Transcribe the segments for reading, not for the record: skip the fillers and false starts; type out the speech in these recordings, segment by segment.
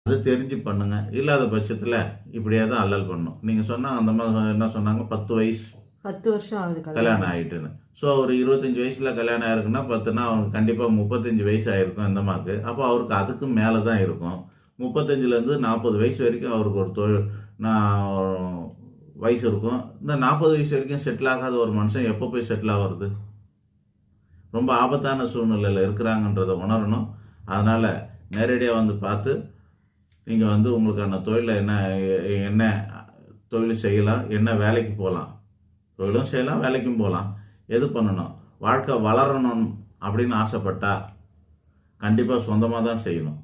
அது தெரிஞ்சு பண்ணுங்க. இல்லாத பட்சத்தில் இப்படியே தான் அல்லல் பண்ணணும். நீங்கள் சொன்னால் அந்த மாதிரி என்ன சொன்னாங்க, 10 வயசு 10 வருஷம் ஆகுது கல்யாணம் ஆகிட்டுன்னு. ஸோ ஒரு 25 வயசில் கல்யாணம் ஆயிருக்குன்னா 10னா அவனுக்கு கண்டிப்பாக 35 வயசு ஆகிருக்கும் இந்த மாக்கு. அப்போ அவருக்கு அதுக்கும் மேலே தான் இருக்கும். 35லேருந்து 40 வயசு வரைக்கும் அவருக்கு ஒரு தொழில் வயசு இருக்கும். இந்த 40 வயசு வரைக்கும் செட்டில் ஆகாத ஒரு மனுஷன் எப்போ போய் செட்டில் ஆகிறது? ரொம்ப ஆபத்தான சூழ்நிலையில் இருக்கிறாங்கன்றதை உணரணும். அதனால் நேரடியாக வந்து பார்த்து நீங்கள் வந்து உங்களுக்கான தொழிலில் என்ன தொழில் செய்யலாம், என்ன வேலைக்கு போகலாம், தொழிலும் செய்யலாம், வேலைக்கும் போகலாம், எது பண்ணணும், வாழ்க்கை வளரணும் அப்படின்னு ஆசைப்பட்டா கண்டிப்பாக சொந்தமாக தான் செய்யணும்.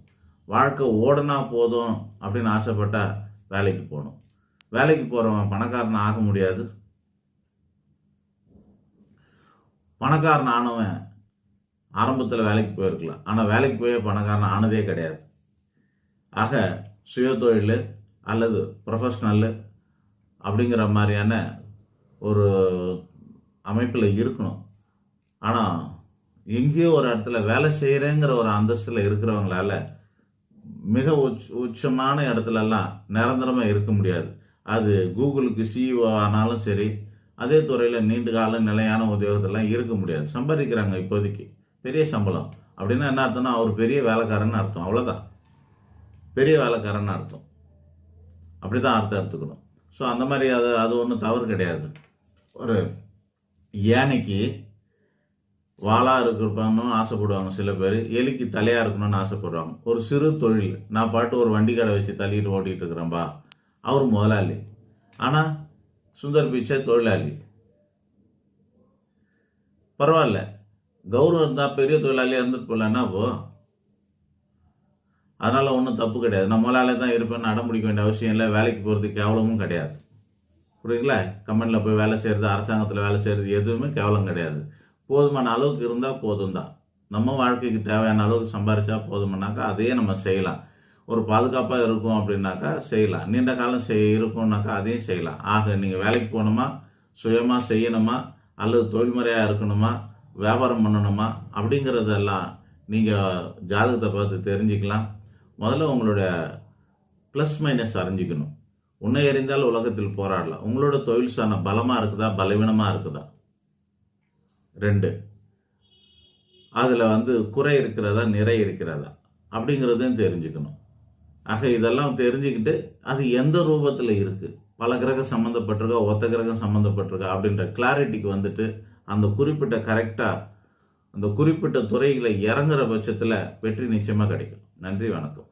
வாழ்க்கை ஓடனா போதும் அப்படின்னு ஆசைப்பட்டா வேலைக்கு போகணும். வேலைக்கு போகிறவன் பணக்காரன் ஆக முடியாது. பணக்காரன் ஆனவன் ஆரம்பத்தில் வேலைக்கு போயிருக்கலாம், ஆனால் வேலைக்கு போய் பணக்காரன் ஆனதே கிடையாது. ஆக சுய தொழில் அல்லது ப்ரொஃபஷ்னல் அப்படிங்கிற மாதிரியான ஒரு அமைப்பில் இருக்கணும். ஆனால் எங்கேயோ ஒரு இடத்துல வேலை செய்கிறேங்கிற ஒரு அந்தஸ்தில் இருக்கிறவங்களால மிக உச்சமான இடத்துலலாம் நிரந்தரமாக இருக்க முடியாது. அது கூகுளுக்கு சிஇஓ ஆனாலும் சரி, அதே துறையில் நீண்ட கால நிலையான உத்தியோகத்தெல்லாம் இருக்க முடியாது. சம்பாதிக்கிறாங்க இப்போதைக்கு பெரிய சம்பளம் அப்படின்னா என்ன அர்த்தம்னா அவர் பெரிய வேலைக்காரன்னு அர்த்தம். அவ்வளோதான், பெரிய வேலைக்காரன்னு அர்த்தம். அப்படி தான் அர்த்தம் எடுத்துக்கணும். ஸோ அந்த மாதிரி அது ஒன்றும் தவறு கிடையாது. ஒரு யானைக்கு வாளாக இருக்கணும்னு ஆசைப்படுவாங்க சில பேர், எலிக்கு தலையாக இருக்கணும்னு ஆசைப்படுவாங்க. ஒரு சிறு தொழில், நான் பாட்டு ஒரு வண்டி கடை வச்சு தள்ளிட்டு ஓட்டிகிட்டு இருக்கிறேன்பா, அவர் முதலாளி. ஆனால் சுந்தர் பிச்சை தொழிலாளி. பரவாயில்ல, கௌரவம் இருந்தால் பெரிய தொழிலாளியாக இருந்துட்டு போகலன்னா போ, அதனால் ஒன்றும் தப்பு கிடையாது. நான் முதலாளி தான் இருப்பேன்னு அடம் பிடிக்க வேண்டிய அவசியம் இல்லை. வேலைக்கு போகிறது கேவலமும் கிடையாது. புரியுதுங்களா? கம்பெனியில் போய் வேலை செய்கிறது, அரசாங்கத்தில் வேலை செய்கிறது எதுவுமே கேவலம் கிடையாது. போதுமான அளவுக்கு இருந்தால் போதும் தான். நம்ம வாழ்க்கைக்கு தேவையான அளவுக்கு சம்பாரிச்சா போதுமானாக்கா அதையே நம்ம செய்யலாம். ஒரு பாதுகாப்பாக இருக்கும் அப்படின்னாக்கா செய்யலாம். நீண்ட காலம் இருக்கும்னாக்கா அதையும் செய்யலாம். ஆக நீங்கள் வேலைக்கு போகணுமா, சுயமாக செய்யணுமா, அல்லது தொழில்முறையாக இருக்கணுமா, வியாபாரம் பண்ணணுமா அப்படிங்கிறதெல்லாம் நீங்கள் ஜாதகத்தை பார்த்து தெரிஞ்சுக்கலாம். முதல்ல உங்களுடைய ப்ளஸ் மைனஸ் அறிஞ்சிக்கணும். உன்னை அறிந்தால் உலகத்தில் போராடலாம். உங்களோட தொழில் சார்ந்த பலமாக இருக்குதா, பலவீனமாக இருக்குதா? 2, அதில் குறை இருக்கிறதா, நிறை இருக்கிறதா அப்படிங்கிறதையும் தெரிஞ்சுக்கணும். ஆக இதெல்லாம் தெரிஞ்சுக்கிட்டு அது எந்த ரூபத்தில் இருக்குது, பல கிரகம் சம்மந்தப்பட்டிருக்கா, ஒத்த கிரகம் சம்மந்தப்பட்டிருக்கா அப்படின்ற கிளாரிட்டிக்கு அந்த குறிப்பிட்ட கரெக்டாக அந்த குறிப்பிட்ட துறைகளை இறங்குற பட்சத்தில் வெற்றி நிச்சயமாக கிடைக்கும். நன்றி, வணக்கம்.